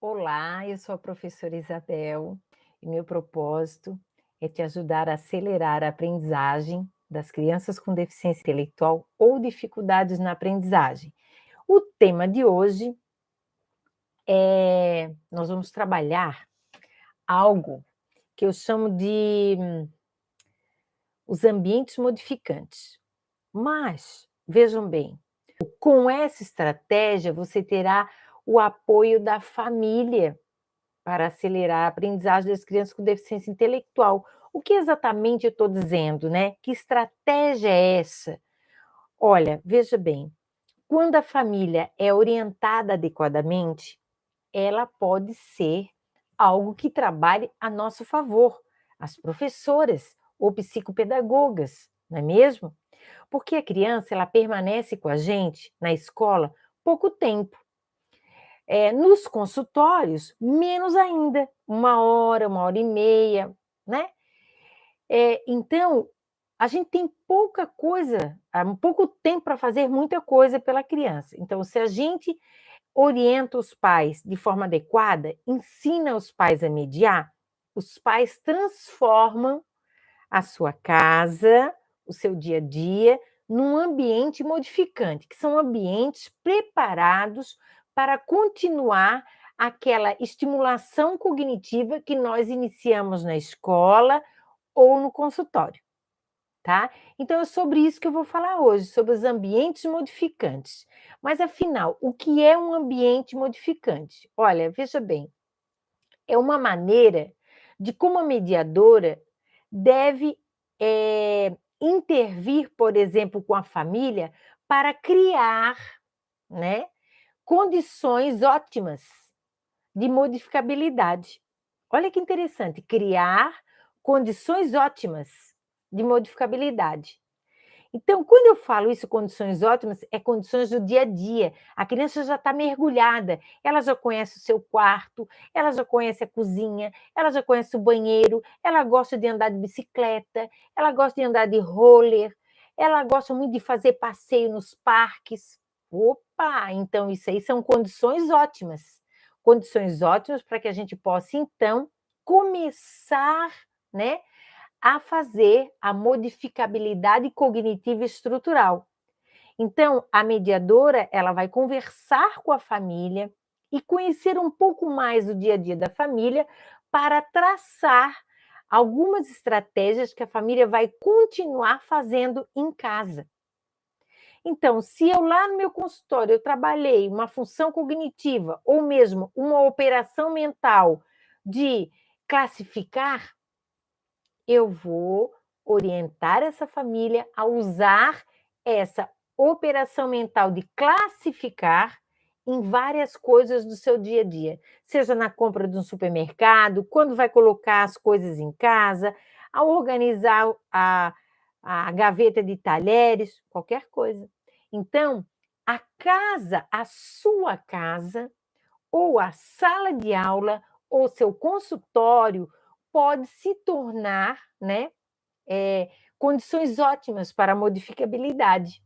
Olá, eu sou a professora Isabel e meu propósito é te ajudar a acelerar a aprendizagem das crianças com deficiência intelectual ou dificuldades na aprendizagem. O tema de hoje nós vamos trabalhar algo que eu chamo de os ambientes modificantes. Mas, vejam bem, com essa estratégia você terá o apoio da família para acelerar a aprendizagem das crianças com deficiência intelectual. O que exatamente eu estou dizendo, né? Que estratégia é essa? Olha, veja bem, quando a família é orientada adequadamente, ela pode ser algo que trabalhe a nosso favor, as professoras ou psicopedagogas, não é mesmo? Porque a criança ela permanece com a gente na escola pouco tempo. Nos consultórios, menos ainda, 1 hora e meia, né. Então, a gente tem pouca coisa, pouco tempo para fazer muita coisa pela criança. Então, se a gente orienta os pais de forma adequada, ensina os pais a mediar, os pais transformam a sua casa, o seu dia a dia, num ambiente modificante, que são ambientes preparados para continuar aquela estimulação cognitiva que nós iniciamos na escola ou no consultório, tá? Então é sobre isso que eu vou falar hoje, sobre os ambientes modificantes. Mas afinal, o que é um ambiente modificante? Olha, veja bem, é uma maneira de como a mediadora deve, intervir, por exemplo, com a família para criar, né, condições ótimas de modificabilidade. Olha que interessante, criar condições ótimas de modificabilidade. Então, quando eu falo isso, condições ótimas, é condições do dia a dia. A criança já está mergulhada, ela já conhece o seu quarto, ela já conhece a cozinha, ela já conhece o banheiro, ela gosta de andar de bicicleta, ela gosta de andar de roller, ela gosta muito de fazer passeio nos parques. Opa! Então, isso aí são condições ótimas. Condições ótimas para que a gente possa, então, começar, né, a fazer a modificabilidade cognitiva estrutural. Então, a mediadora, ela vai conversar com a família e conhecer um pouco mais o dia a dia da família para traçar algumas estratégias que a família vai continuar fazendo em casa. Então, se eu lá no meu consultório eu trabalhei uma função cognitiva ou mesmo uma operação mental de classificar, eu vou orientar essa família a usar essa operação mental de classificar em várias coisas do seu dia a dia, seja na compra de um supermercado, quando vai colocar as coisas em casa, ao organizar a gaveta de talheres, qualquer coisa. Então, a casa, a sua casa, ou a sala de aula, ou seu consultório, pode se tornar, né, condições ótimas para a modificabilidade.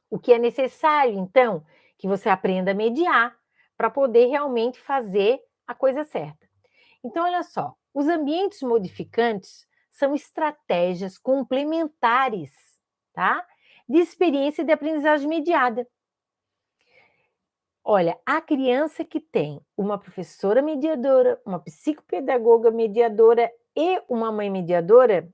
O que é necessário, então, que você aprenda a mediar para poder realmente fazer a coisa certa. Então, olha só, os ambientes modificantes são estratégias complementares, tá? De experiência de aprendizagem mediada. Olha, a criança que tem uma professora mediadora, uma psicopedagoga mediadora e uma mãe mediadora,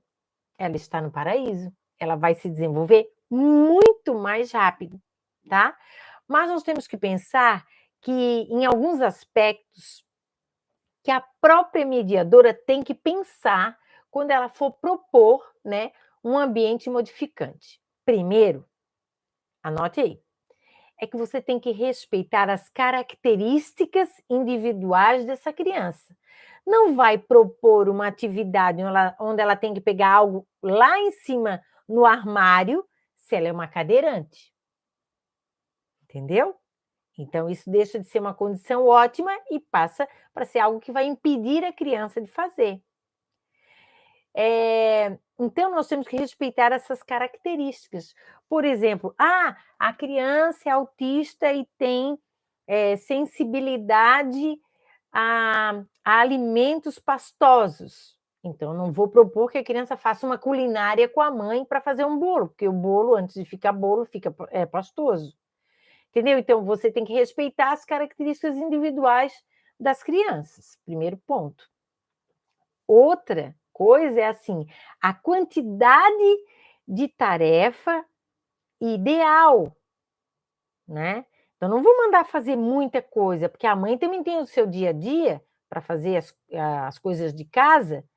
ela está no paraíso, ela vai se desenvolver muito mais rápido, tá? Mas nós temos que pensar que em alguns aspectos que a própria mediadora tem que pensar quando ela for propor, né, um ambiente modificante. Primeiro, anote aí, é que você tem que respeitar as características individuais dessa criança. Não vai propor uma atividade onde ela tem que pegar algo lá em cima no armário, se ela é uma cadeirante, entendeu? Então, isso deixa de ser uma condição ótima e passa para ser algo que vai impedir a criança de fazer. Então, nós temos que respeitar essas características. Por exemplo, a criança é autista e tem sensibilidade a alimentos pastosos. Então, não vou propor que a criança faça uma culinária com a mãe para fazer um bolo, porque o bolo, antes de ficar bolo, fica pastoso. Entendeu? Então, você tem que respeitar as características individuais das crianças, primeiro ponto. Outra coisa é assim, a quantidade de tarefa ideal, né? Então, não vou mandar fazer muita coisa, porque a mãe também tem o seu dia a dia para fazer as coisas de casa.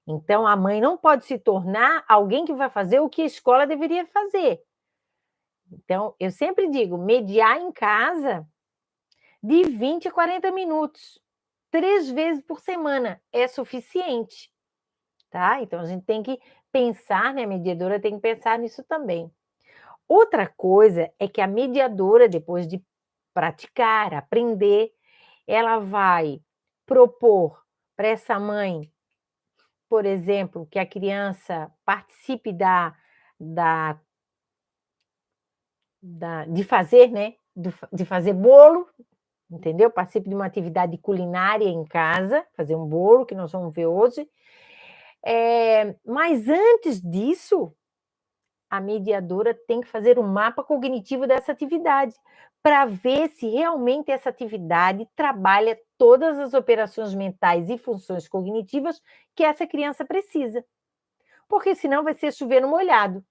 Então, a mãe não pode se tornar alguém que vai fazer o que a escola deveria fazer. Então, eu sempre digo, mediar em casa de 20 a 40 minutos, 3 vezes por semana, é suficiente, tá? Então, a gente tem que pensar, né? A mediadora tem que pensar nisso também. Outra coisa é que a mediadora, depois de praticar, aprender, ela vai propor para essa mãe, por exemplo, que a criança participe da de fazer, né? De fazer bolo, entendeu? Participe de uma atividade culinária em casa, fazer um bolo, que nós vamos ver hoje. Mas antes disso, a mediadora tem que fazer um mapa cognitivo dessa atividade, para ver se realmente essa atividade trabalha todas as operações mentais e funções cognitivas que essa criança precisa. Porque senão vai ser chover no molhado,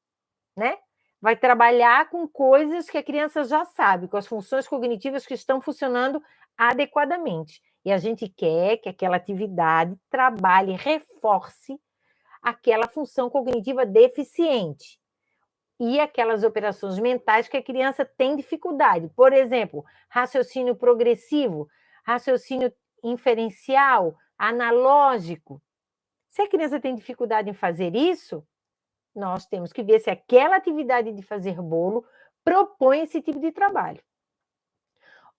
né? Vai trabalhar com coisas que a criança já sabe, com as funções cognitivas que estão funcionando adequadamente. E a gente quer que aquela atividade trabalhe, reforce aquela função cognitiva deficiente e aquelas operações mentais que a criança tem dificuldade. Por exemplo, raciocínio progressivo, raciocínio inferencial, analógico. Se a criança tem dificuldade em fazer isso, nós temos que ver se aquela atividade de fazer bolo propõe esse tipo de trabalho.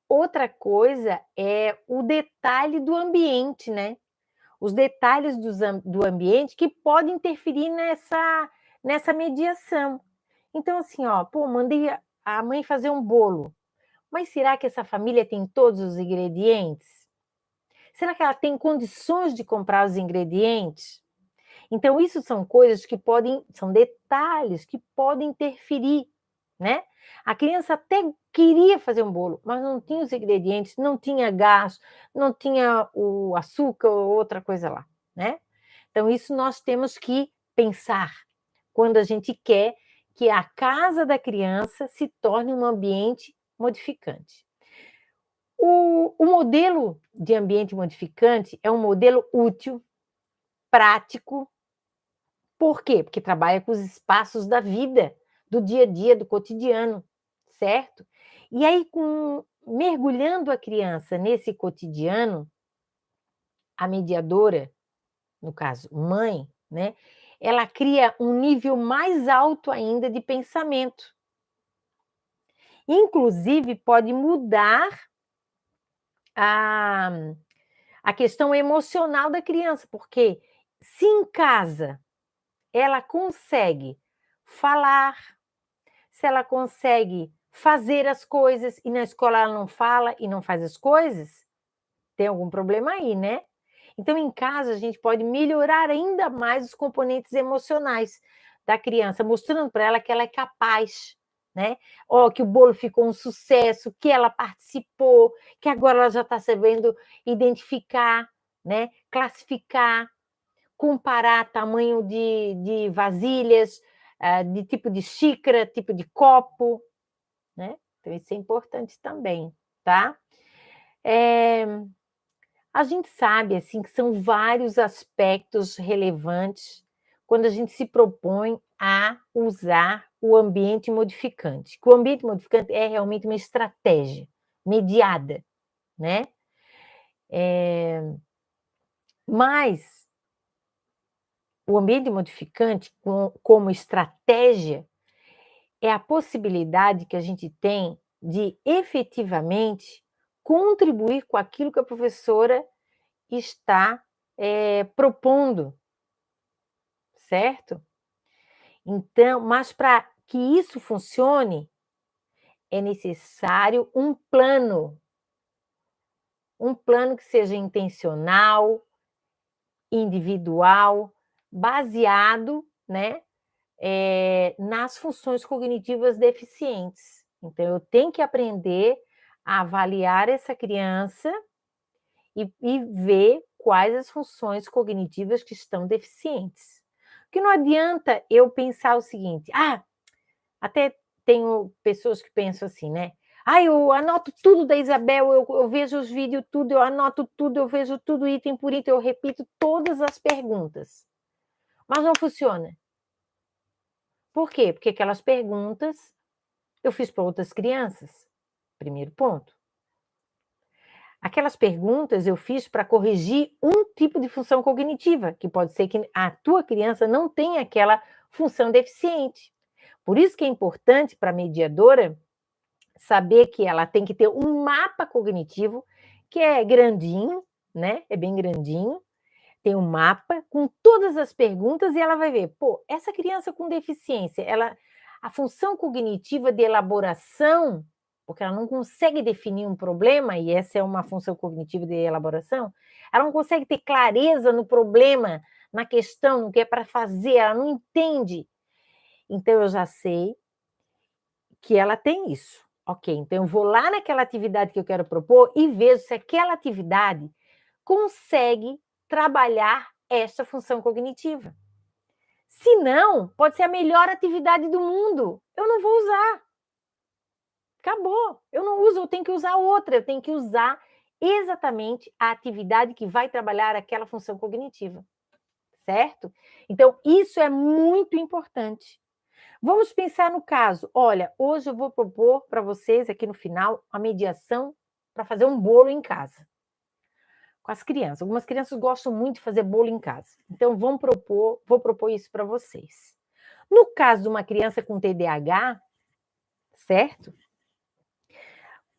Outra coisa é o detalhe do ambiente, né? Os detalhes do ambiente que podem interferir nessa mediação. Então, assim, ó, pô, mandei a mãe fazer um bolo, mas será que essa família tem todos os ingredientes? Será que ela tem condições de comprar os ingredientes? Então, isso são coisas que são detalhes que podem interferir, né? A criança até queria fazer um bolo, mas não tinha os ingredientes, não tinha gás, não tinha o açúcar ou outra coisa lá, né? Então, isso nós temos que pensar quando a gente quer que a casa da criança se torne um ambiente modificante. O modelo de ambiente modificante é um modelo útil, prático. Por quê? Porque trabalha com os espaços da vida, do dia a dia, do cotidiano, certo? E aí, mergulhando a criança nesse cotidiano, a mediadora, no caso, mãe, né? Ela cria um nível mais alto ainda de pensamento. Inclusive, pode mudar a, a questão emocional da criança, porque se em casa ela consegue falar, se ela consegue fazer as coisas e na escola ela não fala e não faz as coisas, tem algum problema aí, né? Então, em casa, a gente pode melhorar ainda mais os componentes emocionais da criança, mostrando para ela que ela é capaz, né? Ó, que o bolo ficou um sucesso, que ela participou, que agora ela já está sabendo identificar, né? Classificar, comparar tamanho de vasilhas, de tipo de xícara, tipo de copo, né? Então, isso é importante também, tá? A gente sabe, assim, que são vários aspectos relevantes quando a gente se propõe a usar o ambiente modificante. Que o ambiente modificante é realmente uma estratégia mediada, né? Mas o ambiente modificante, como estratégia, é a possibilidade que a gente tem de efetivamente contribuir com aquilo que a professora está propondo, certo? Então, mas para que isso funcione, é necessário um plano, um plano que seja intencional, individual, baseado, né, nas funções cognitivas deficientes. Então, eu tenho que aprender a avaliar essa criança e ver quais as funções cognitivas que estão deficientes. Porque não adianta eu pensar o seguinte: "Ah", até tenho pessoas que pensam assim, né: "Ah, eu anoto tudo da Isabel, eu vejo os vídeos tudo, eu anoto tudo, eu vejo tudo item por item, eu repito todas as perguntas", mas não funciona. Por quê? Porque aquelas perguntas eu fiz para outras crianças, primeiro ponto. Aquelas perguntas eu fiz para corrigir um tipo de função cognitiva, que pode ser que a tua criança não tenha aquela função deficiente. Por isso que é importante para a mediadora saber que ela tem que ter um mapa cognitivo que é grandinho, né? É bem grandinho, tem um mapa com todas as perguntas e ela vai ver, pô, essa criança com deficiência, a função cognitiva de elaboração, porque ela não consegue definir um problema, e essa é uma função cognitiva de elaboração, ela não consegue ter clareza no problema, na questão, no que é para fazer, ela não entende. Então eu já sei que ela tem isso. Ok, então eu vou lá naquela atividade que eu quero propor e vejo se aquela atividade consegue trabalhar esta função cognitiva. Se não, pode ser a melhor atividade do mundo. Eu não vou usar. Acabou. Eu não uso, eu tenho que usar outra. Eu tenho que usar exatamente a atividade que vai trabalhar aquela função cognitiva. Certo? Então, isso é muito importante. Vamos pensar no caso. Olha, hoje eu vou propor para vocês aqui no final a mediação para fazer um bolo em casa. Com as crianças. Algumas crianças gostam muito de fazer bolo em casa. Então, vou propor isso para vocês. No caso de uma criança com TDAH, certo?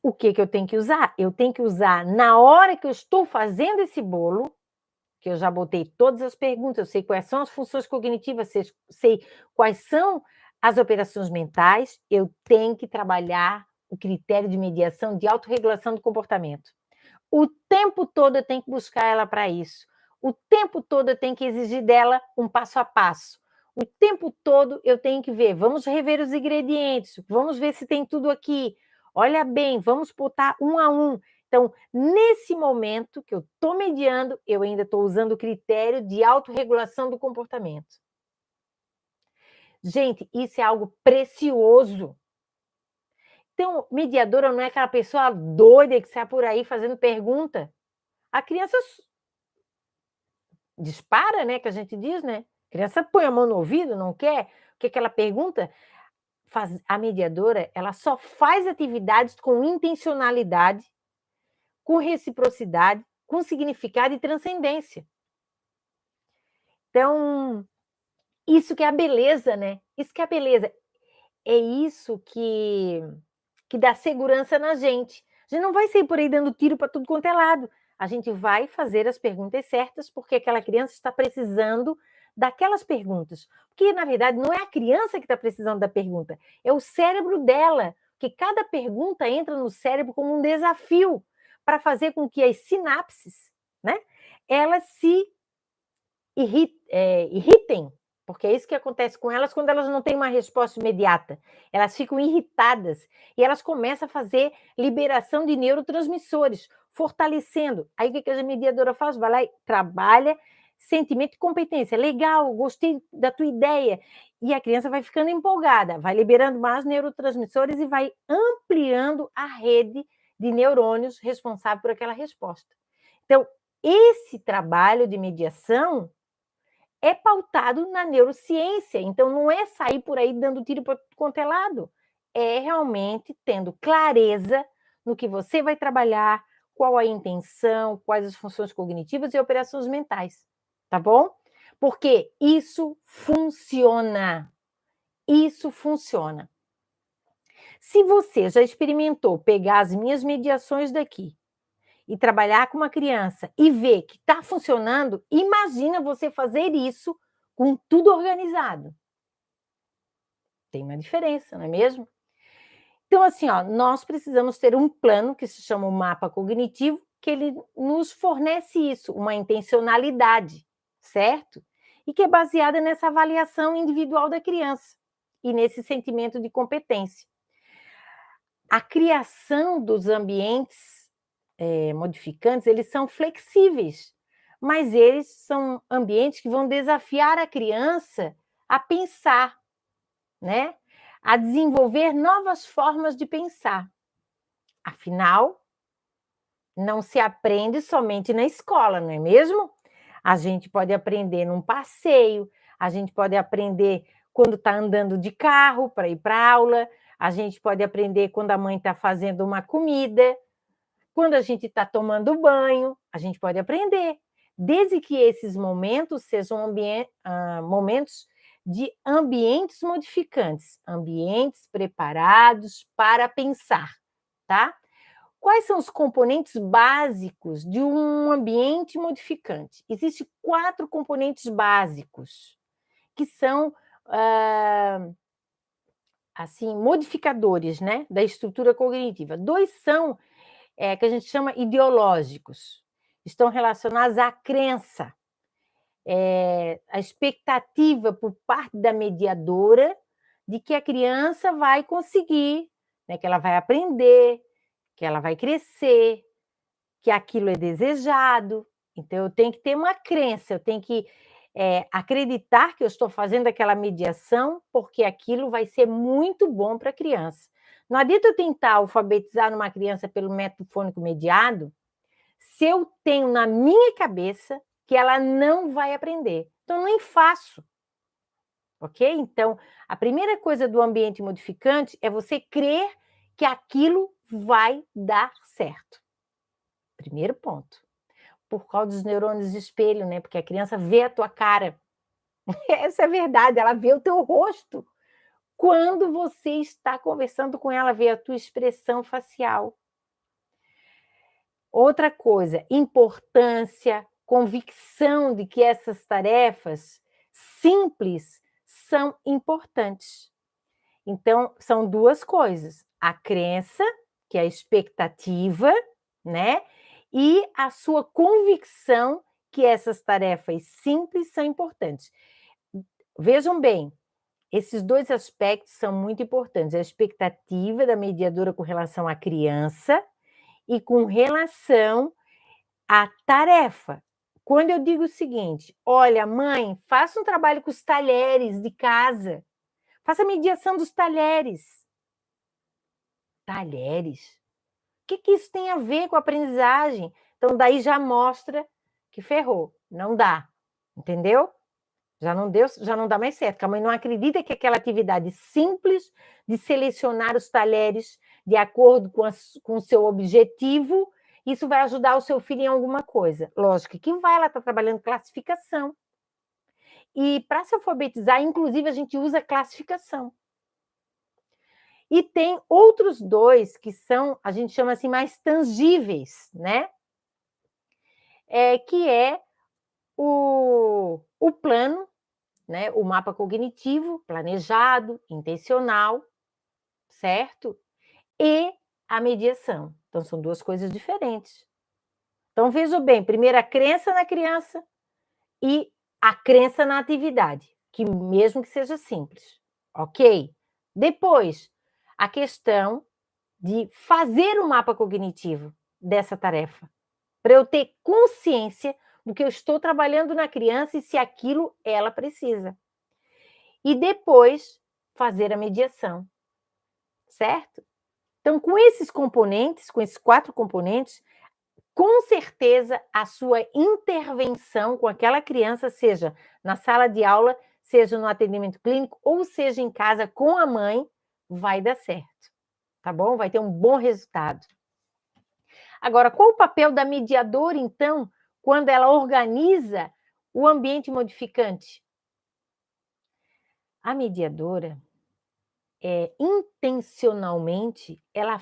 O que eu tenho que usar? Eu tenho que usar na hora que eu estou fazendo esse bolo, que eu já botei todas as perguntas, eu sei quais são as funções cognitivas, sei quais são as operações mentais, eu tenho que trabalhar o critério de mediação de autorregulação do comportamento. O tempo todo eu tenho que buscar ela para isso. O tempo todo eu tenho que exigir dela um passo a passo. O tempo todo eu tenho que ver, vamos rever os ingredientes, vamos ver se tem tudo aqui. Olha bem, vamos botar um a um. Então, nesse momento que eu estou mediando, eu ainda estou usando o critério de autorregulação do comportamento. Gente, isso é algo precioso. Então, mediadora não é aquela pessoa doida que sai por aí fazendo pergunta. A criança dispara, né, que a gente diz, né? A criança põe a mão no ouvido, não quer? O que ela pergunta? A mediadora, ela só faz atividades com intencionalidade, com reciprocidade, com significado e transcendência. Então, isso que é a beleza, né? Isso que é a beleza. É isso que dá segurança na gente. A gente não vai sair por aí dando tiro para tudo quanto é lado. A gente vai fazer as perguntas certas porque aquela criança está precisando daquelas perguntas. Porque, na verdade, não é a criança que está precisando da pergunta, é o cérebro dela. Que cada pergunta entra no cérebro como um desafio para fazer com que as sinapses, né, elas se irritem, porque é isso que acontece com elas quando elas não têm uma resposta imediata. Elas ficam irritadas e elas começam a fazer liberação de neurotransmissores, fortalecendo. Aí o que a mediadora faz? Vai lá e trabalha sentimento de competência. Legal, gostei da tua ideia. E a criança vai ficando empolgada, vai liberando mais neurotransmissores e vai ampliando a rede de neurônios responsável por aquela resposta. Então, esse trabalho de mediação é pautado na neurociência, então não é sair por aí dando tiro para quanto é lado, é realmente tendo clareza no que você vai trabalhar, qual a intenção, quais as funções cognitivas e operações mentais, tá bom? Porque isso funciona. Isso funciona. Se você já experimentou pegar as minhas mediações daqui e trabalhar com uma criança e ver que está funcionando, imagina você fazer isso com tudo organizado. Tem uma diferença, não é mesmo? Então, assim, ó, nós precisamos ter um plano que se chama o mapa cognitivo que ele nos fornece isso, uma intencionalidade, certo? E que é baseada nessa avaliação individual da criança e nesse sentimento de competência. A criação dos ambientes modificantes, eles são flexíveis, mas eles são ambientes que vão desafiar a criança a pensar, né? A desenvolver novas formas de pensar. Afinal, não se aprende somente na escola, não é mesmo? A gente pode aprender num passeio, a gente pode aprender quando está andando de carro para ir para a aula, a gente pode aprender quando a mãe está fazendo uma comida, quando a gente está tomando banho, a gente pode aprender, desde que esses momentos sejam momentos de ambientes modificantes, ambientes preparados para pensar, tá? Quais são os componentes básicos de um ambiente modificante? Existem 4 componentes básicos, que são, assim, modificadores, né, da estrutura cognitiva. 2 são, que a gente chama ideológicos, estão relacionados à crença, à expectativa por parte da mediadora de que a criança vai conseguir, né, que ela vai aprender, que ela vai crescer, que aquilo é desejado. Então, eu tenho que ter uma crença, eu tenho que acreditar que eu estou fazendo aquela mediação, porque aquilo vai ser muito bom para a criança. Não adianta eu tentar alfabetizar uma criança pelo método fônico mediado, se eu tenho na minha cabeça que ela não vai aprender. Então, nem faço. Ok? Então, a primeira coisa do ambiente modificante é você crer que aquilo vai dar certo. Primeiro ponto. Por causa dos neurônios de espelho, né? Porque a criança vê a tua cara. Essa é a verdade, ela vê o teu rosto. Quando você está conversando com ela, vê a tua expressão facial. Outra coisa, importância, convicção de que essas tarefas simples são importantes. Então, são 2 coisas: a crença, que é a expectativa, né? E a sua convicção que essas tarefas simples são importantes. Vejam bem, esses 2 aspectos são muito importantes: a expectativa da mediadora com relação à criança e com relação à tarefa. Quando eu digo o seguinte: "Olha, mãe, faça um trabalho com os talheres de casa, faça a mediação dos talheres". Talheres? O que isso tem a ver com a aprendizagem? Então, daí já mostra que ferrou, não dá, entendeu? Já não deu, já não dá mais certo, porque a mãe não acredita que aquela atividade simples de selecionar os talheres de acordo com o seu objetivo, isso vai ajudar o seu filho em alguma coisa. Lógico que vai, ela está trabalhando classificação. E para se alfabetizar, inclusive, a gente usa classificação. E tem outros 2 que são, a gente chama assim, mais tangíveis, né? Que é o plano, né, o mapa cognitivo, planejado, intencional, certo? E a mediação. Então, são 2 coisas diferentes. Então, veja bem, primeiro a crença na criança e a crença na atividade, que mesmo que seja simples, ok? Depois, a questão de fazer o mapa cognitivo dessa tarefa, para eu ter consciência do que eu estou trabalhando na criança e se aquilo ela precisa. E depois fazer a mediação, certo? Então, com esses componentes, com esses 4 componentes, com certeza a sua intervenção com aquela criança, seja na sala de aula, seja no atendimento clínico, ou seja em casa com a mãe, vai dar certo, tá bom? Vai ter um bom resultado. Agora, qual o papel da mediadora, então, quando ela organiza o ambiente modificante? A mediadora, intencionalmente, ela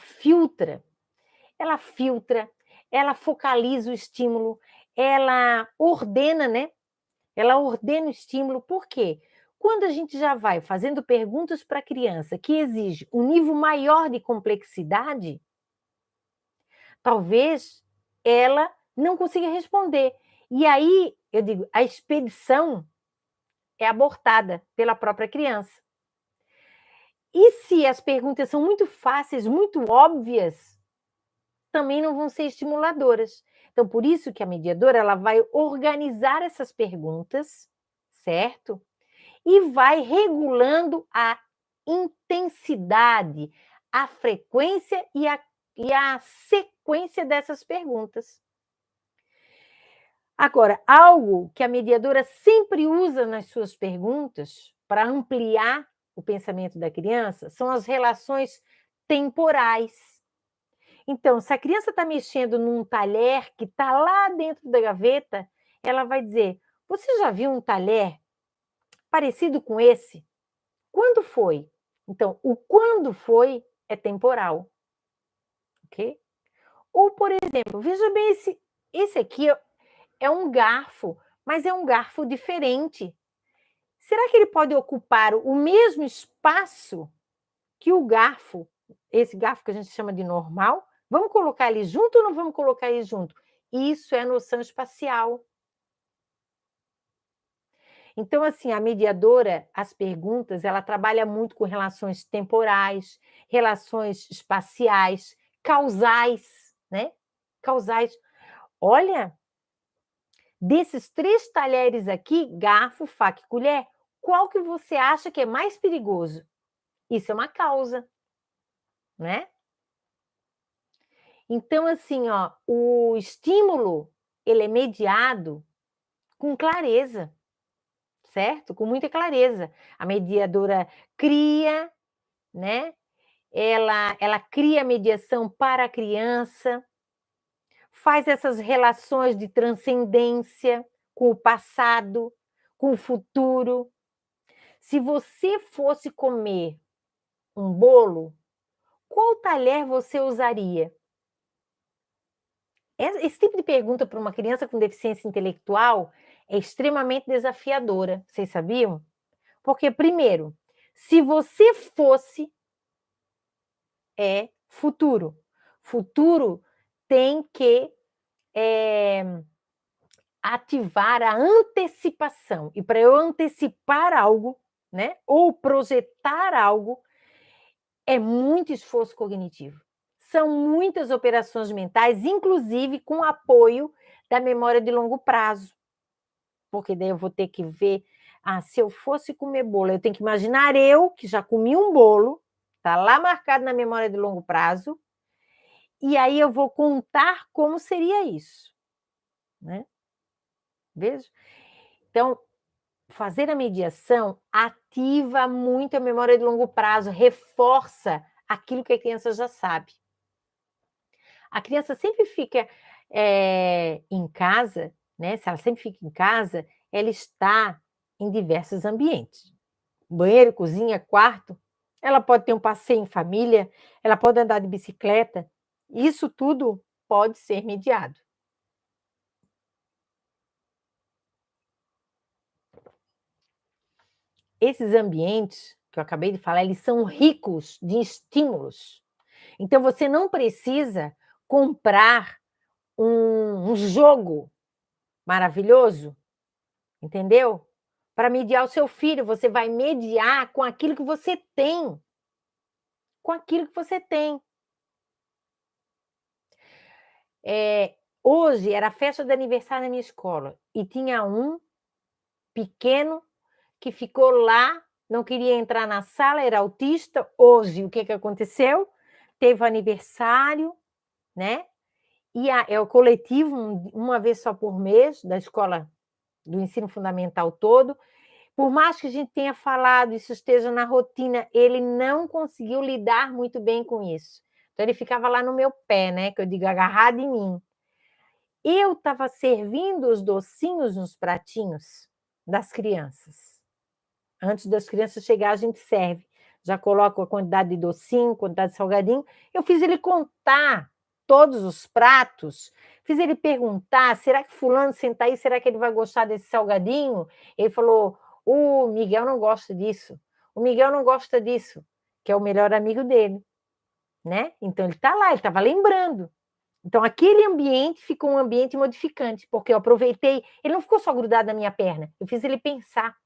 focaliza o estímulo, ela ordena, né? Ela ordena o estímulo, por quê? Quando a gente já vai fazendo perguntas para a criança que exige um nível maior de complexidade, talvez ela não consiga responder. E aí, eu digo, a expedição é abortada pela própria criança. E se as perguntas são muito fáceis, muito óbvias, também não vão ser estimuladoras. Então, por isso que a mediadora ela vai organizar essas perguntas, certo? E vai regulando a intensidade, a frequência e a sequência dessas perguntas. Agora, algo que a mediadora sempre usa nas suas perguntas para ampliar o pensamento da criança são as relações temporais. Então, se a criança está mexendo num talher que está lá dentro da gaveta, ela vai dizer: Você já viu um talher parecido com esse? Quando foi? Então, o quando foi é temporal. Ok? Ou, por exemplo, veja bem, esse aqui é um garfo, mas é um garfo diferente. Será que ele pode ocupar o mesmo espaço que o garfo, esse garfo que a gente chama de normal? Vamos colocar ele junto ou não vamos colocar ele junto? Isso é noção espacial. Então, assim, a mediadora, as perguntas, ela trabalha muito com relações temporais, relações espaciais, causais, né? Causais. Olha, desses 3 talheres aqui, garfo, faca e colher, qual que você acha que é mais perigoso? Isso é uma causa, né? Então, assim, ó, o estímulo, ele é mediado com clareza, certo? Com muita clareza. A mediadora cria, né? Ela cria a mediação para a criança, faz essas relações de transcendência com o passado, com o futuro. Se você fosse comer um bolo, qual talher você usaria? Esse tipo de pergunta para uma criança com deficiência intelectual é extremamente desafiadora, vocês sabiam? Porque, primeiro, se você fosse, é futuro. Futuro tem que ativar a antecipação. E para eu antecipar algo, né, ou projetar algo, é muito esforço cognitivo. São muitas operações mentais, inclusive com apoio da memória de longo prazo. Porque daí eu vou ter que ver, se eu fosse comer bolo, eu tenho que imaginar eu, que já comi um bolo, está lá marcado na memória de longo prazo, e aí eu vou contar como seria isso, né? Veja? Então, fazer a mediação ativa muito a memória de longo prazo, reforça aquilo que a criança já sabe. A criança sempre fica em casa, né? Se ela sempre fica em casa, ela está em diversos ambientes. Banheiro, cozinha, quarto. Ela pode ter um passeio em família, ela pode andar de bicicleta. Isso tudo pode ser mediado. Esses ambientes que eu acabei de falar, eles são ricos de estímulos. Então, você não precisa comprar um jogo maravilhoso, entendeu? Para mediar o seu filho, você vai mediar com aquilo que você tem. Com aquilo que você tem. Hoje era a festa de aniversário na minha escola e tinha um pequeno que ficou lá, não queria entrar na sala, era autista. Hoje, o que aconteceu? Teve o aniversário, né? E é o coletivo, uma vez só por mês, da escola do ensino fundamental todo. Por mais que a gente tenha falado, isso esteja na rotina, ele não conseguiu lidar muito bem com isso. Então, ele ficava lá no meu pé, né? Que eu digo, agarrado em mim. Eu estava servindo os docinhos nos pratinhos das crianças. Antes das crianças chegar, a gente serve. Já coloco a quantidade de docinho, quantidade de salgadinho. Eu fiz ele contar todos os pratos, fiz ele perguntar, será que fulano senta aí, será que ele vai gostar desse salgadinho? Ele falou, o Miguel não gosta disso, o Miguel não gosta disso, que é o melhor amigo dele, né? Então ele está lá, ele estava lembrando, Então, aquele ambiente ficou um ambiente modificante, porque eu aproveitei, ele não ficou só grudado na minha perna, eu fiz ele pensar.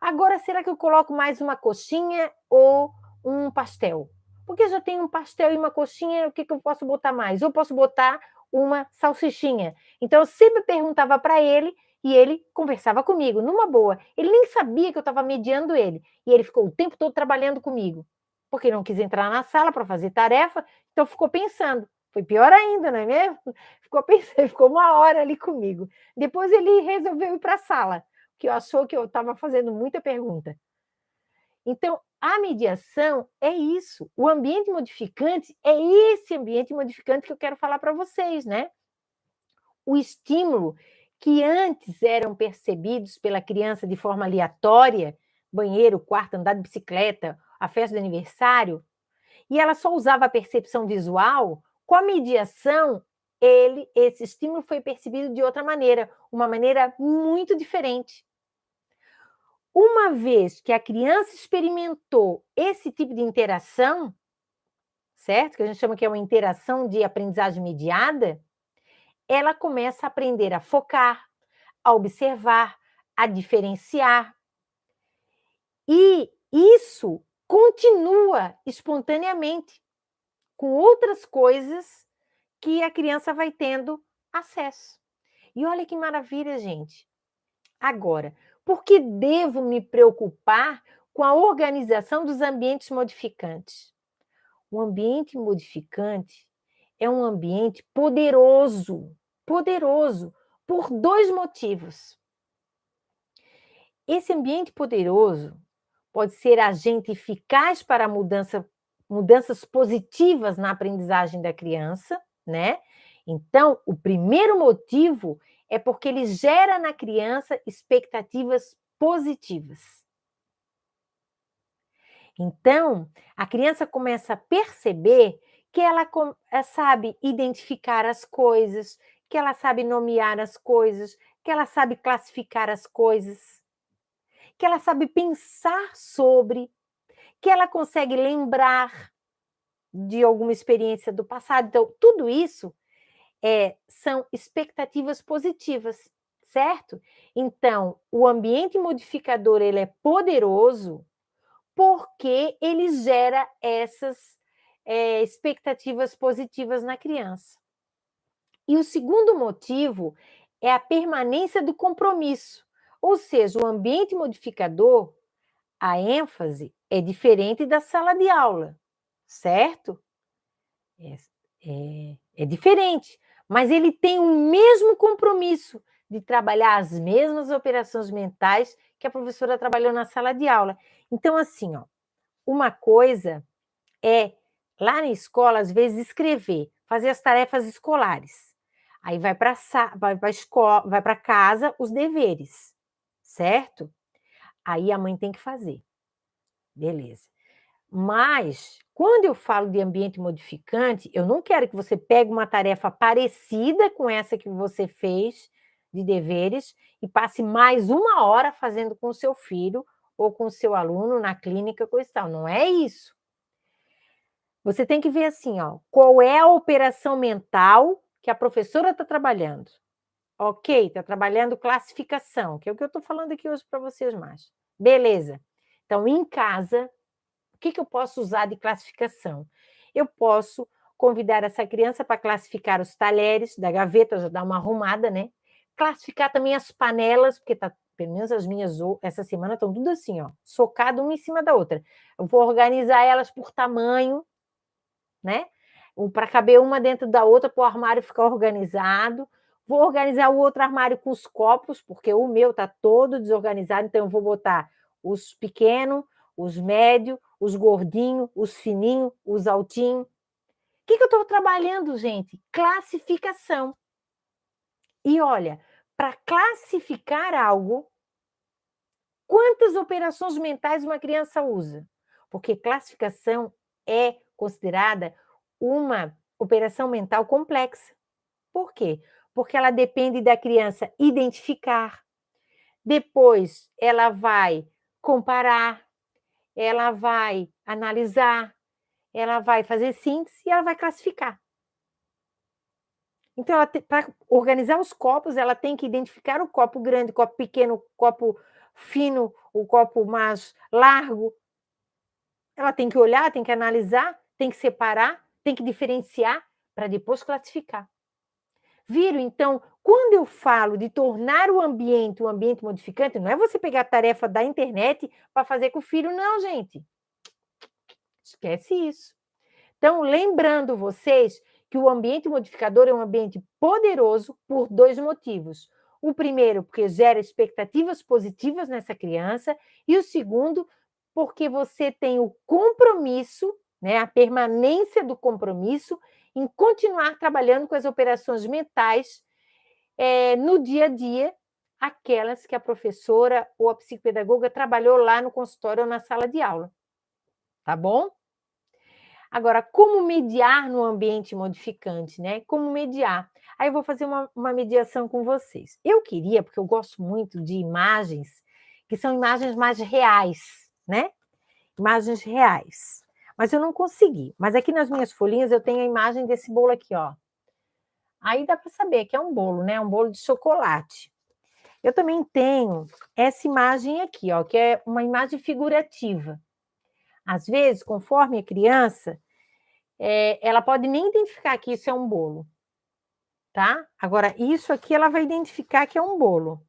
Agora, será que eu coloco mais uma coxinha ou um pastel? Porque eu já tenho um pastel e uma coxinha, o que eu posso botar mais? Eu posso botar uma salsichinha. Então, eu sempre perguntava para ele e ele conversava comigo, numa boa. Ele nem sabia que eu estava mediando ele. E ele ficou o tempo todo trabalhando comigo, porque não quis entrar na sala para fazer tarefa, então ficou pensando. Foi pior ainda, não é mesmo? Ficou pensando, ficou uma hora ali comigo. Depois ele resolveu ir para a sala, que achou que eu estava fazendo muita pergunta. Então, a mediação é isso. O ambiente modificante é esse ambiente modificante que eu quero falar para vocês, né? O estímulo que antes eram percebidos pela criança de forma aleatória, banheiro, quarto, andar de bicicleta, a festa de aniversário, e ela só usava a percepção visual, com a mediação, esse estímulo foi percebido de outra maneira, uma maneira muito diferente. Uma vez que a criança experimentou esse tipo de interação, certo? Que a gente chama que é uma interação de aprendizagem mediada, ela começa a aprender a focar, a observar, a diferenciar. E isso continua espontaneamente com outras coisas que a criança vai tendo acesso. E olha que maravilha, gente. Agora, por que devo me preocupar com a organização dos ambientes modificantes? O ambiente modificante é um ambiente poderoso, poderoso, por dois motivos. Esse ambiente poderoso pode ser agente eficaz para mudanças positivas na aprendizagem da criança, né? Então, o primeiro motivo é porque ele gera na criança expectativas positivas. Então, a criança começa a perceber que ela sabe identificar as coisas, que ela sabe nomear as coisas, que ela sabe classificar as coisas, que ela sabe pensar sobre, que ela consegue lembrar de alguma experiência do passado. Então, tudo isso são expectativas positivas, certo? Então, o ambiente modificador ele é poderoso porque ele gera essas expectativas positivas na criança. E o segundo motivo é a permanência do compromisso, ou seja, o ambiente modificador, a ênfase é diferente da sala de aula, certo? É diferente, mas ele tem o mesmo compromisso de trabalhar as mesmas operações mentais que a professora trabalhou na sala de aula. Então, assim, ó, uma coisa é, lá na escola, às vezes, escrever, fazer as tarefas escolares. Aí vai para a escola, vai para casa os deveres, certo? Aí a mãe tem que fazer. Beleza. Mas, quando eu falo de ambiente modificante, eu não quero que você pegue uma tarefa parecida com essa que você fez de deveres e passe mais uma hora fazendo com o seu filho ou com o seu aluno na clínica, coisa e tal. Não é isso. Você tem que ver assim, ó, qual é a operação mental que a professora está trabalhando. Ok, está trabalhando classificação, que é o que eu estou falando aqui hoje para vocês mais. Beleza. Então, em casa, o que eu posso usar de classificação? Eu posso convidar essa criança para classificar os talheres da gaveta, já dar uma arrumada, né? Classificar também as panelas, porque tá, pelo menos as minhas essa semana estão tudo assim, ó, socado uma em cima da outra. Eu vou organizar elas por tamanho, né? Para caber uma dentro da outra, para o armário ficar organizado. Vou organizar o outro armário com os copos, porque o meu está todo desorganizado, então eu vou botar os pequenos, os médios, os gordinhos, os fininhos, os altinhos. O que eu estou trabalhando, gente? Classificação. E olha, para classificar algo, quantas operações mentais uma criança usa? Porque classificação é considerada uma operação mental complexa. Por quê? Porque ela depende da criança identificar, depois ela vai comparar, ela vai analisar, ela vai fazer síntese e ela vai classificar. Então, para organizar os copos, ela tem que identificar o copo grande, o copo pequeno, o copo fino, o copo mais largo. Ela tem que olhar, tem que analisar, tem que separar, tem que diferenciar para depois classificar. Viram? Então, quando eu falo de tornar o ambiente um ambiente modificante, não é você pegar a tarefa da internet para fazer com o filho, não, gente. Esquece isso. Então, lembrando vocês que o ambiente modificador é um ambiente poderoso por 2 motivos. O primeiro, porque gera expectativas positivas nessa criança, e o segundo, porque você tem o compromisso, né, a permanência do compromisso em continuar trabalhando com as operações mentais no dia a dia, aquelas que a professora ou a psicopedagoga trabalhou lá no consultório ou na sala de aula. Tá bom? Agora, como mediar no ambiente modificante, né? Como mediar? Aí eu vou fazer uma mediação com vocês. Eu queria, porque eu gosto muito de imagens, que são imagens mais reais, né? Imagens reais. Mas eu não consegui. Mas aqui nas minhas folhinhas eu tenho a imagem desse bolo aqui, ó. Aí dá para saber que é um bolo, né? Um bolo de chocolate. Eu também tenho essa imagem aqui, ó, que é uma imagem figurativa. Às vezes, conforme a criança, ela pode nem identificar que isso é um bolo, tá? Agora, isso aqui ela vai identificar que é um bolo.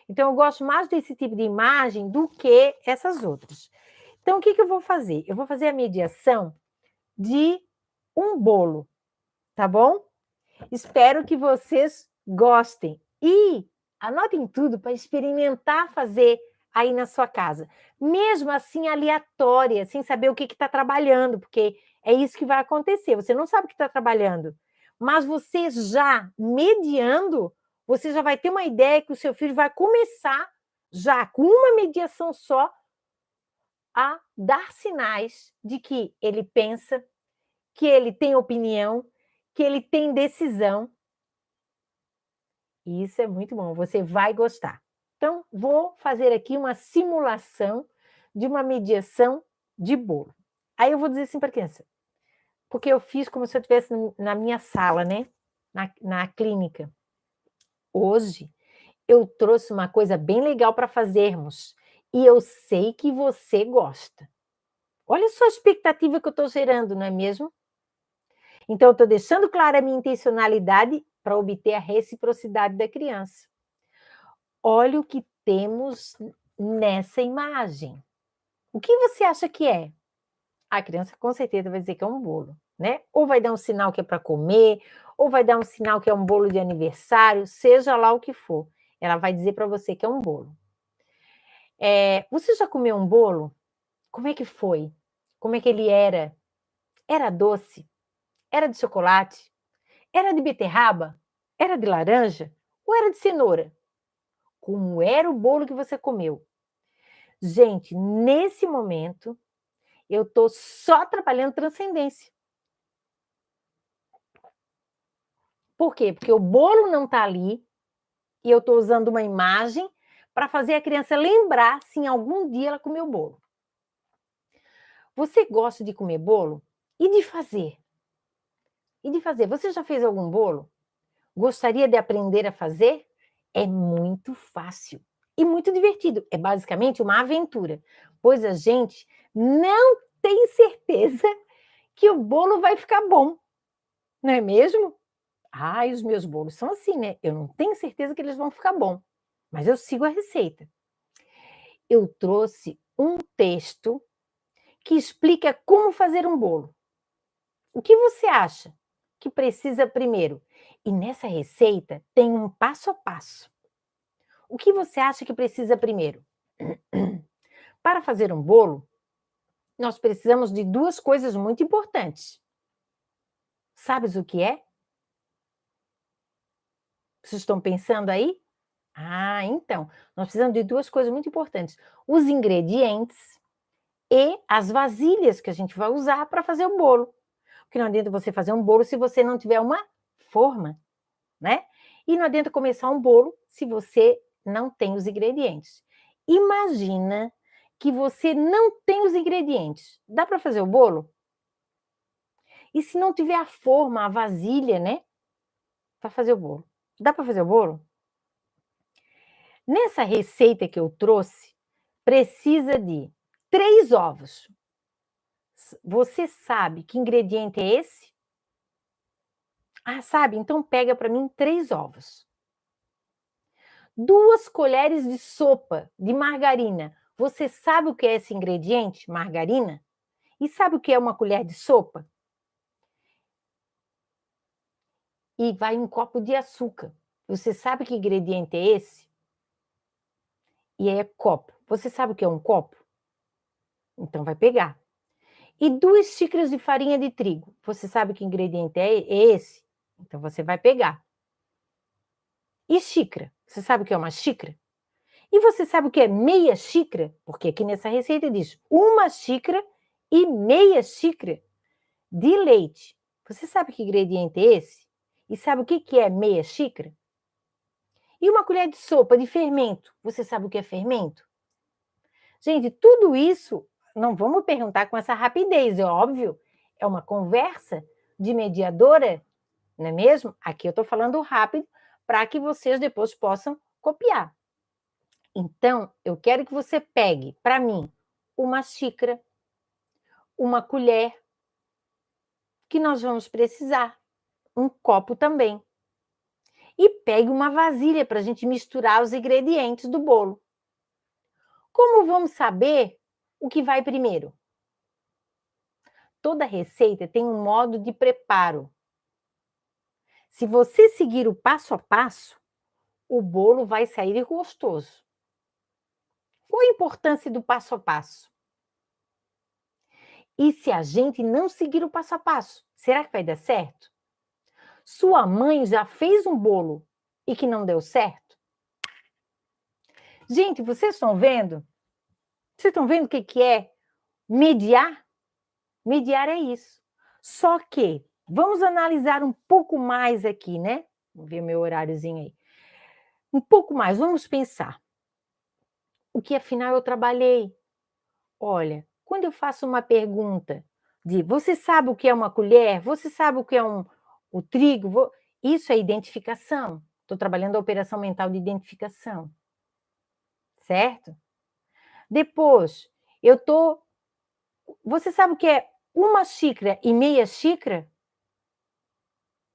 Então, eu gosto mais desse tipo de imagem do que essas outras. Então, o que eu vou fazer? Eu vou fazer a mediação de um bolo, tá bom? Espero que vocês gostem. E anotem tudo para experimentar fazer aí na sua casa. Mesmo assim, aleatória, sem saber o que está trabalhando, porque é isso que vai acontecer. Você não sabe o que está trabalhando. Mas você já mediando, você já vai ter uma ideia que o seu filho vai começar, já com uma mediação só, a dar sinais de que ele pensa, que ele tem opinião, que ele tem decisão. E isso é muito bom, você vai gostar. Então, vou fazer aqui uma simulação de uma mediação de bolo. Aí eu vou dizer assim para a criança, porque eu fiz como se eu estivesse na minha sala, né? Na clínica. Hoje, eu trouxe uma coisa bem legal para fazermos. E eu sei que você gosta. Olha só a expectativa que eu estou gerando, não é mesmo? Então, eu estou deixando clara a minha intencionalidade para obter a reciprocidade da criança. Olha o que temos nessa imagem. O que você acha que é? A criança com certeza vai dizer que é um bolo, né? Ou vai dar um sinal que é para comer, ou vai dar um sinal que é um bolo de aniversário, seja lá o que for. Ela vai dizer para você que é um bolo. Você já comeu um bolo? Como é que foi? Como é que ele era? Era doce? Era de chocolate? Era de beterraba? Era de laranja? Ou era de cenoura? Como era o bolo que você comeu? Gente, nesse momento, eu estou só trabalhando transcendência. Por quê? Porque o bolo não está ali e eu estou usando uma imagem para fazer a criança lembrar se em algum dia ela comeu bolo. Você gosta de comer bolo? E de fazer? E de fazer? Você já fez algum bolo? Gostaria de aprender a fazer? É muito fácil e muito divertido. É basicamente uma aventura, pois a gente não tem certeza que o bolo vai ficar bom, não é mesmo? Os meus bolos são assim, né? Eu não tenho certeza que eles vão ficar bom, mas eu sigo a receita. Eu trouxe um texto que explica como fazer um bolo. O que você acha que precisa primeiro? E nessa receita tem um passo a passo. O que você acha que precisa primeiro? Para fazer um bolo, nós precisamos de 2 coisas muito importantes. Sabes o que é? Vocês estão pensando aí? Então, nós precisamos de 2 coisas muito importantes: os ingredientes e as vasilhas que a gente vai usar para fazer o bolo. Porque não adianta você fazer um bolo se você não tiver uma forma, né? E não adianta começar um bolo se você não tem os ingredientes. Imagina que você não tem os ingredientes. Dá para fazer o bolo? E se não tiver a forma, a vasilha, né, para fazer o bolo. Dá para fazer o bolo? Nessa receita que eu trouxe, precisa de 3 ovos. Você sabe que ingrediente é esse? Ah, sabe? Então pega para mim 3 ovos. 2 colheres de sopa de margarina. Você sabe o que é esse ingrediente, margarina? E sabe o que é uma colher de sopa? E vai um copo de açúcar. Você sabe que ingrediente é esse? E é copo. Você sabe o que é um copo? Então vai pegar. E 2 xícaras de farinha de trigo. Você sabe que ingrediente é esse? Então você vai pegar. E xícara? Você sabe o que é uma xícara? E você sabe o que é meia xícara? Porque aqui nessa receita diz 1 xícara e meia xícara de leite. Você sabe que ingrediente é esse? E sabe o que é meia xícara? E 1 colher de sopa de fermento. Você sabe o que é fermento? Gente, tudo isso não vamos perguntar com essa rapidez, é óbvio. É uma conversa de mediadora, não é mesmo? Aqui eu estou falando rápido para que vocês depois possam copiar. Então, eu quero que você pegue para mim 1 xícara, 1 colher, que nós vamos precisar, um copo também. E pegue uma vasilha para a gente misturar os ingredientes do bolo. Como vamos saber o que vai primeiro? Toda receita tem um modo de preparo. Se você seguir o passo a passo, o bolo vai sair gostoso. Qual a importância do passo a passo? E se a gente não seguir o passo a passo, será que vai dar certo? Sua mãe já fez um bolo e que não deu certo? Gente, vocês estão vendo? Vocês estão vendo o que é mediar? Mediar é isso. Só que, vamos analisar um pouco mais aqui, né? Vou ver meu horáriozinho aí. Um pouco mais, vamos pensar. O que afinal eu trabalhei? Olha, quando eu faço uma pergunta de você sabe o que é uma colher? Você sabe o que é o trigo? Isso é identificação. Estou trabalhando a operação mental de identificação. Certo? Depois, eu estou. Você sabe o que é 1 xícara e meia xícara?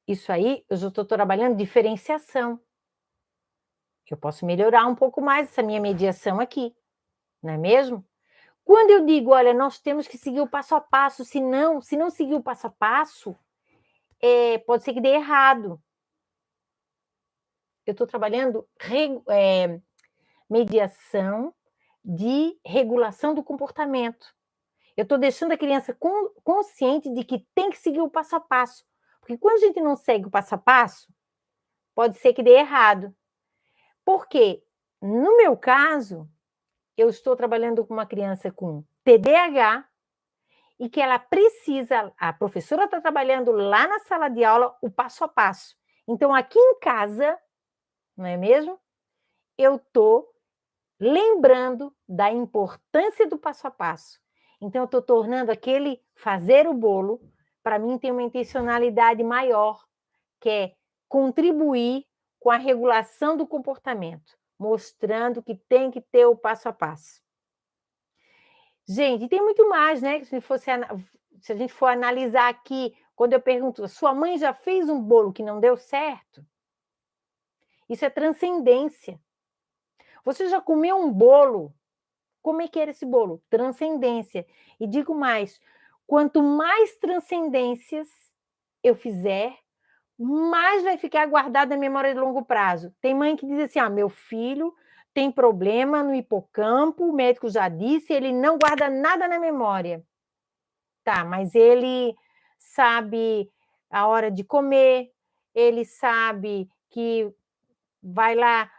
Isso aí eu já estou trabalhando diferenciação. Eu posso melhorar um pouco mais essa minha mediação aqui, não é mesmo? Quando eu digo, olha, nós temos que seguir o passo a passo, se não seguir o passo a passo, pode ser que dê errado. Eu estou trabalhando mediação de regulação do comportamento. Eu estou deixando a criança consciente de que tem que seguir o passo a passo. Porque quando a gente não segue o passo a passo, pode ser que dê errado. Porque, no meu caso, eu estou trabalhando com uma criança com TDAH e que ela precisa, a professora está trabalhando lá na sala de aula o passo a passo. Então, aqui em casa, não é mesmo? Eu estou lembrando da importância do passo a passo. Então, eu estou tornando aquele fazer o bolo, para mim, tem uma intencionalidade maior, que é contribuir com a regulação do comportamento, mostrando que tem que ter o passo a passo. Gente, tem muito mais, né? Se a gente for analisar aqui, quando eu pergunto, sua mãe já fez um bolo que não deu certo? Isso é transcendência. Você já comeu um bolo? Como é que era esse bolo? Transcendência. E digo mais, quanto mais transcendências eu fizer, mais vai ficar guardado na memória de longo prazo. Tem mãe que diz assim: ah, meu filho tem problema no hipocampo, o médico já disse, ele não guarda nada na memória. Tá, mas ele sabe a hora de comer, ele sabe que vai lá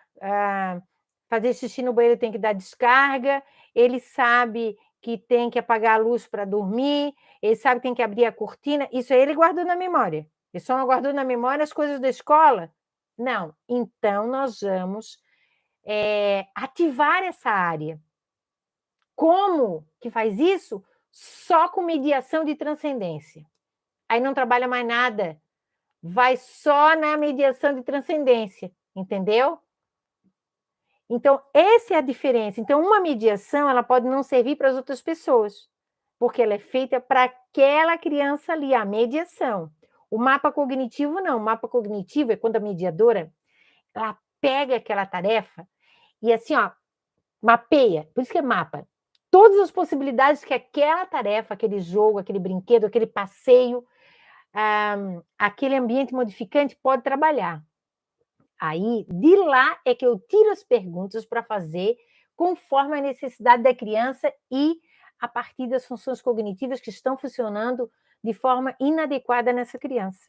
fazer xixi no banheiro, tem que dar descarga, ele sabe que tem que apagar a luz para dormir, ele sabe que tem que abrir a cortina, isso aí ele guardou na memória. Ele só não guardou na memória as coisas da escola? Não. Então, nós vamos ativar essa área. Como que faz isso? Só com mediação de transcendência. aí não trabalha mais nada, vai só na mediação de transcendência, entendeu? Então, essa é a diferença. Então, uma mediação, ela pode não servir para as outras pessoas, porque ela é feita para aquela criança ali, a mediação. O mapa cognitivo, não. O mapa cognitivo é quando a mediadora, ela pega aquela tarefa e assim, ó, mapeia, por isso que é mapa. Todas as possibilidades que aquela tarefa, aquele jogo, aquele brinquedo, aquele passeio, aquele ambiente modificante pode trabalhar. Aí, de lá é que eu tiro as perguntas para fazer conforme a necessidade da criança e a partir das funções cognitivas que estão funcionando de forma inadequada nessa criança.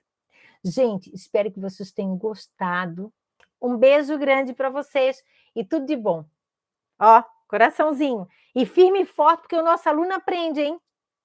Gente, espero que vocês tenham gostado. Um beijo grande para vocês e tudo de bom. Ó, coraçãozinho. E firme e forte, porque o nosso aluno aprende, hein?